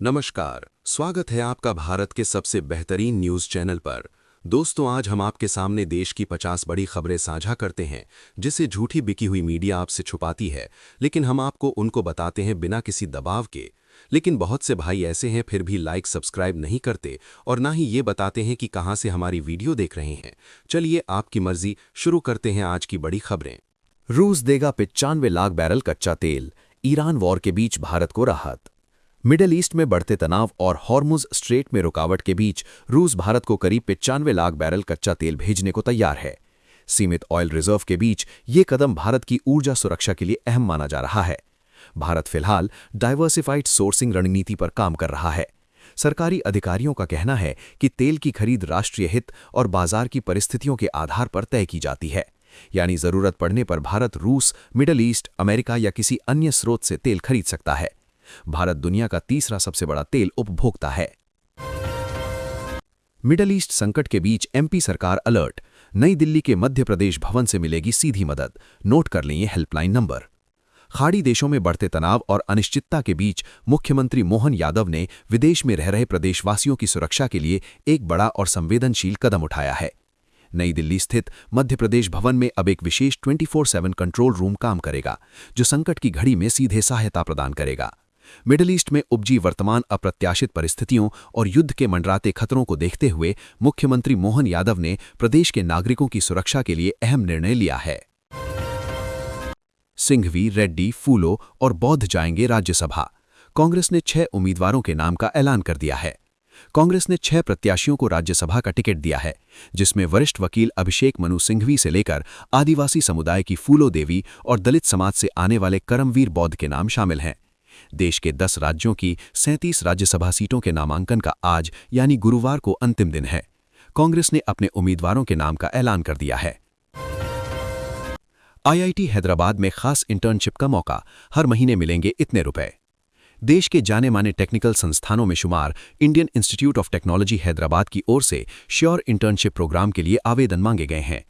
नमस्कार, स्वागत है आपका भारत के सबसे बेहतरीन न्यूज़ चैनल पर। दोस्तों, आज हम आपके सामने देश की 50 बड़ी खबरें साझा करते हैं जिसे झूठी बिकी हुई मीडिया आपसे छुपाती है, लेकिन हम आपको उनको बताते हैं बिना किसी दबाव के। लेकिन बहुत से भाई ऐसे हैं फिर भी लाइक सब्सक्राइब नहीं करते और ना ही ये बताते हैं कि कहाँ से हमारी वीडियो देख रहे हैं। चलिए आपकी मर्जी, शुरू करते हैं आज की बड़ी खबरें। रूस देगा 95 लाख बैरल कच्चा तेल, ईरान वॉर के बीच भारत को राहत। मिडल ईस्ट में बढ़ते तनाव और हॉर्मुज स्ट्रेट में रुकावट के बीच रूस भारत को करीब 95 लाख बैरल कच्चा तेल भेजने को तैयार है। सीमित ऑयल रिजर्व के बीच ये कदम भारत की ऊर्जा सुरक्षा के लिए अहम माना जा रहा है। भारत फिलहाल डाइवर्सिफाइड सोर्सिंग रणनीति पर काम कर रहा है। सरकारी अधिकारियों का कहना है कि तेल की खरीद राष्ट्रीय हित और बाजार की परिस्थितियों के आधार पर तय की जाती है, यानी जरूरत पड़ने पर भारत रूस, मिडल ईस्ट, अमेरिका या किसी अन्य स्रोत से तेल खरीद सकता है। भारत दुनिया का तीसरा सबसे बड़ा तेल उपभोक्ता है। मिडल ईस्ट संकट के बीच एमपी सरकार अलर्ट, नई दिल्ली के मध्य प्रदेश भवन से मिलेगी सीधी मदद। नोट कर लें ये हेल्पलाइन नंबर। खाड़ी देशों में बढ़ते तनाव और अनिश्चितता के बीच मुख्यमंत्री मोहन यादव ने विदेश में रह रहे प्रदेशवासियों की सुरक्षा के लिए एक बड़ा और संवेदनशील कदम उठाया है। नई दिल्ली स्थित मध्य प्रदेश भवन में अब एक विशेष 24/7 कंट्रोल रूम काम करेगा, जो संकट की घड़ी में सीधे सहायता प्रदान करेगा। मिडल ईस्ट में उपजी वर्तमान अप्रत्याशित परिस्थितियों और युद्ध के मंडराते खतरों को देखते हुए मुख्यमंत्री मोहन यादव ने प्रदेश के नागरिकों की सुरक्षा के लिए अहम निर्णय लिया है। सिंघवी, रेड्डी, फूलो और बौद्ध जाएंगे राज्यसभा। कांग्रेस ने 6 उम्मीदवारों के नाम का ऐलान कर दिया है। कांग्रेस ने 6 प्रत्याशियों को राज्यसभा का टिकट दिया है, जिसमें वरिष्ठ वकील अभिषेक मनु सिंघवी से लेकर आदिवासी समुदाय की फूलो देवी और दलित समाज से आने वाले करमवीर बौद्ध के नाम शामिल हैं। देश के 10 राज्यों की 37 राज्यसभा सीटों के नामांकन का आज यानी गुरुवार को अंतिम दिन है। कांग्रेस ने अपने उम्मीदवारों के नाम का ऐलान कर दिया है। आईआईटी हैदराबाद में खास इंटर्नशिप का मौका, हर महीने मिलेंगे इतने रुपए। देश के जाने माने टेक्निकल संस्थानों में शुमार Indian institute of technology Hyderabad की ओर से श्योर इंटर्नशिप प्रोग्राम के लिए आवेदन मांगे गए हैं।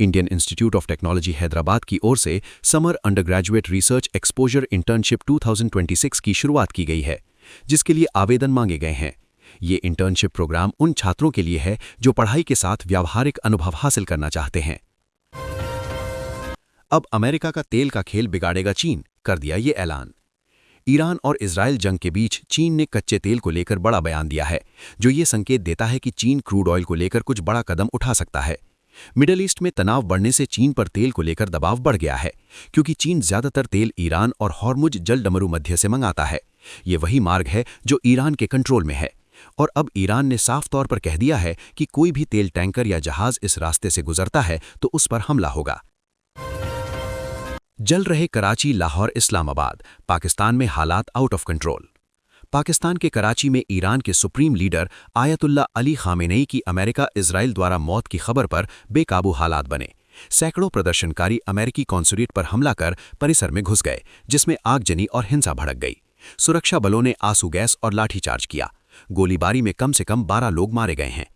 Indian institute of technology Hyderabad की ओर से summer undergraduate research exposure internship 2026 की शुरुआत की गई है, जिसके लिए आवेदन मांगे गए हैं। ये इंटर्नशिप प्रोग्राम उन छात्रों के लिए है जो पढ़ाई के साथ व्यावहारिक अनुभव हासिल करना चाहते हैं। अब अमेरिका का तेल का खेल बिगाड़ेगा चीन, कर दिया ये ऐलान। ईरान और इजराइल जंग के बीच चीन ने कच्चे तेल को लेकर बड़ा बयान दिया है, जो ये संकेत देता है कि चीन क्रूड ऑयल को लेकर कुछ बड़ा कदम उठा सकता है। मिडल ईस्ट में तनाव बढ़ने से चीन पर तेल को लेकर दबाव बढ़ गया है, क्योंकि चीन ज्यादातर तेल ईरान और हॉर्मुज जलडमरू मध्य से मंगाता है। ये वही मार्ग है जो ईरान के कंट्रोल में है, और अब ईरान ने साफ तौर पर कह दिया है कि कोई भी तेल टैंकर या जहाज इस रास्ते से गुजरता है तो उस पर हमला होगा। जल रहे कराची, लाहौर, इस्लामाबाद, पाकिस्तान में हालात आउट ऑफ कंट्रोल। पाकिस्तान के कराची में ईरान के supreme leader ayatollah Ali Khamenei की अमेरिका इजराइल द्वारा मौत की खबर पर बेकाबू हालात बने। सैकड़ों प्रदर्शनकारी अमेरिकी कॉन्सुलेट पर हमला कर परिसर में घुस गए, जिसमें आगजनी और हिंसा भड़क गई। सुरक्षा बलों ने आंसू गैस और लाठीचार्ज किया। गोलीबारी में कम से कम 12 लोग मारे गए हैं।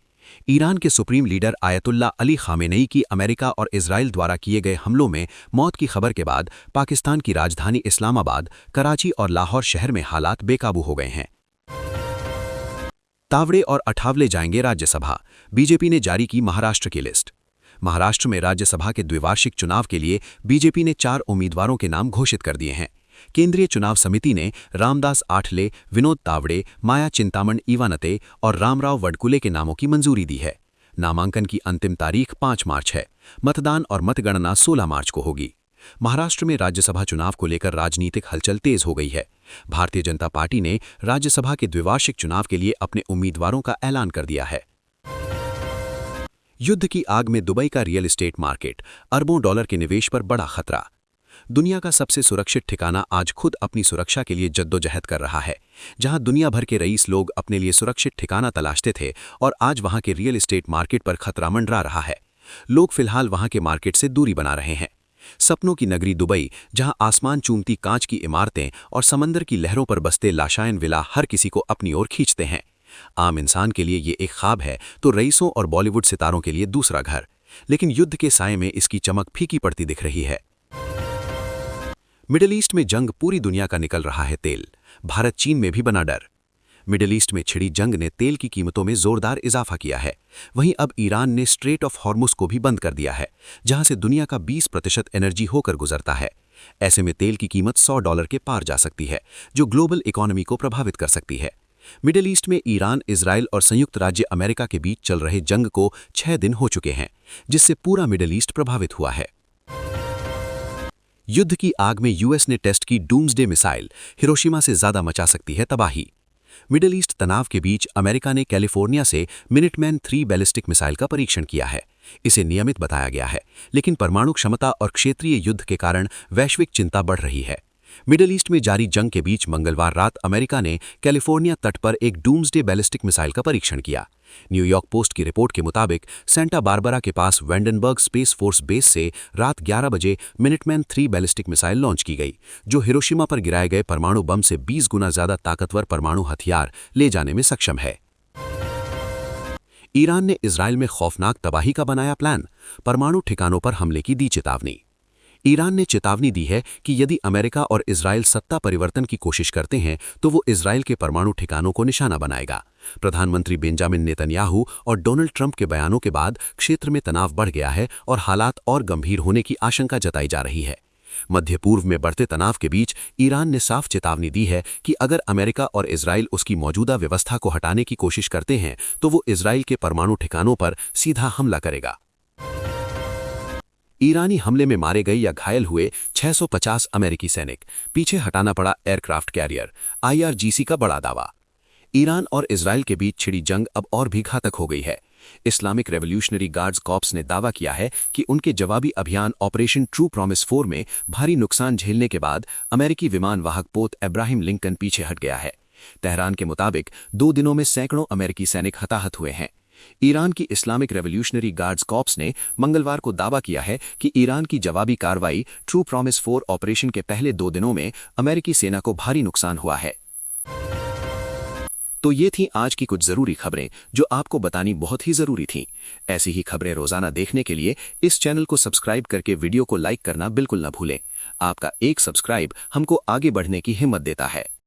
ईरान के supreme leader ayatollah Ali Khamenei की अमेरिका और इजराइल द्वारा किए गए हमलों में मौत की खबर के बाद पाकिस्तान की राजधानी इस्लामाबाद, कराची और लाहौर शहर में हालात बेकाबू हो गए हैं। तावड़े और अठावले जाएंगे राज्यसभा, बीजेपी ने जारी की महाराष्ट्र की लिस्ट। महाराष्ट्र में राज्यसभा के द्विवार्षिक चुनाव के लिए बीजेपी ने 4 उम्मीदवारों के नाम घोषित कर दिए हैं। केंद्रीय चुनाव समिति ने रामदास आठले, विनोद तावड़े, माया चिंतामण ईवानते और रामराव वडकुले के नामों की मंजूरी दी है। नामांकन की अंतिम तारीख 5 मार्च है। मतदान और मतगणना 16 मार्च को होगी। महाराष्ट्र में राज्यसभा चुनाव को लेकर राजनीतिक हलचल तेज हो गई है। भारतीय जनता पार्टी ने राज्यसभा के द्विवार्षिक चुनाव के लिए अपने उम्मीदवारों का ऐलान कर दिया है। युद्ध की आग में दुबई का रियल एस्टेट मार्केट, अरबों डॉलर के निवेश पर बड़ा खतरा। दुनिया का सबसे सुरक्षित ठिकाना आज खुद अपनी सुरक्षा के लिए जद्दोजहद कर रहा है। जहां दुनिया भर के रईस लोग अपने लिए सुरक्षित ठिकाना तलाशते थे, और आज वहां के रियल एस्टेट मार्केट पर खतरा मंडरा रहा है। लोग फिलहाल वहां के मार्केट से दूरी बना रहे हैं। सपनों की नगरी दुबई, जहां आसमान चूमती कांच की इमारतें और समंदर की लहरों पर बसते लाशायन विला हर किसी को अपनी ओर खींचते हैं। आम इंसान के लिए ये एक ख्वाब है तो रईसों और बॉलीवुड सितारों के लिए दूसरा घर। लेकिन युद्ध के साये में इसकी चमक फीकी पड़ती दिख रही है। मिडिल ईस्ट में जंग, पूरी दुनिया का निकल रहा है तेल। भारत चीन में भी बना डर। मिडिल ईस्ट में छिड़ी जंग ने तेल की कीमतों में जोरदार इजाफा किया है। वहीं अब ईरान ने स्ट्रेट ऑफ हॉर्मुज को भी बंद कर दिया है, जहां से दुनिया का 20% एनर्जी होकर गुजरता है। ऐसे में तेल की कीमत $100 के पार जा सकती है, जो ग्लोबल इकोनॉमी को प्रभावित कर सकती है। मिडिल ईस्ट में ईरान, इजराइल और संयुक्त राज्य अमेरिका के बीच चल रहे जंग को 6 दिन हो चुके हैं, जिससे पूरा मिडिल ईस्ट प्रभावित हुआ है। युद्ध की आग में यूएस ने टेस्ट की डूम्सडे मिसाइल, हिरोशिमा से ज्यादा मचा सकती है तबाही। मिडिल ईस्ट तनाव के बीच अमेरिका ने कैलिफोर्निया से मिनटमैन 3 बैलिस्टिक मिसाइल का परीक्षण किया है। इसे नियमित बताया गया है, लेकिन परमाणु क्षमता और क्षेत्रीय युद्ध के कारण वैश्विक चिंता बढ़ रही है। मिडिल ईस्ट में जारी जंग के बीच मंगलवार रात अमेरिका ने कैलिफोर्निया तट पर एक डूम्सडे बैलिस्टिक मिसाइल का परीक्षण किया। न्यूयॉर्क पोस्ट की रिपोर्ट के मुताबिक सेंटा बारबरा के पास वेंडनबर्ग स्पेस फोर्स बेस से रात 11 बजे मिनटमैन 3 बैलिस्टिक मिसाइल लॉन्च की गई, जो हिरोशिमा पर गिराए गए परमाणु बम से 20 गुना ज्यादा ताकतवर परमाणु हथियार ले जाने में सक्षम है। ईरान ने इजराइल में खौफनाक तबाही का बनाया प्लान, परमाणु ठिकानों पर हमले की दी चेतावनी। ईरान ने चेतावनी दी है कि यदि अमेरिका और इजराइल सत्ता परिवर्तन की कोशिश करते हैं तो वो इजराइल के परमाणु ठिकानों को निशाना बनाएगा। प्रधानमंत्री बेंजामिन नेतन्याहू और डोनाल्ड ट्रंप के बयानों के बाद क्षेत्र में तनाव बढ़ गया है और हालात और गंभीर होने की आशंका जताई जा रही है। मध्य पूर्व में बढ़ते तनाव के बीच ईरान ने साफ चेतावनी दी है कि अगर अमेरिका और इजराइल उसकी मौजूदा व्यवस्था को हटाने की कोशिश करते हैं तो वो इजराइल के परमाणु ठिकानों पर सीधा हमला करेगा। ईरानी हमले में मारे गए या घायल हुए 650 अमेरिकी सैनिक, पीछे हटाना पड़ा एयरक्राफ्ट कैरियर, IRGC का बड़ा दावा। ईरान और इजराइल के बीच छिड़ी जंग अब और भी घातक हो गई है। इस्लामिक रेवोल्यूशनरी गार्ड्स कॉर्प्स ने दावा किया है कि उनके जवाबी अभियान ऑपरेशन ट्रू प्रॉमिस 4 में भारी नुकसान झेलने के बाद अमेरिकी विमान वाहक पोत अब्राहम लिंकन पीछे हट गया है। तेहरान के मुताबिक 2 दिनों में सैकड़ों अमेरिकी सैनिक हताहत हुए हैं। ईरान की इस्लामिक रेवोल्यूशनरी गार्ड्स कॉर्प्स ने मंगलवार को दावा किया है कि ईरान की जवाबी कार्रवाई ट्रू प्रॉमिस 4 ऑपरेशन के पहले 2 दिनों में अमेरिकी सेना को भारी नुकसान हुआ है। तो ये थी आज की कुछ जरूरी खबरें जो आपको बतानी बहुत ही जरूरी थीं। ऐसी ही खबरें रोजाना देखने के लिए इस चैनल को सब्सक्राइब करके वीडियो को लाइक करना बिल्कुल न भूलें। आपका एक सब्सक्राइब हमको आगे बढ़ने की हिम्मत देता है।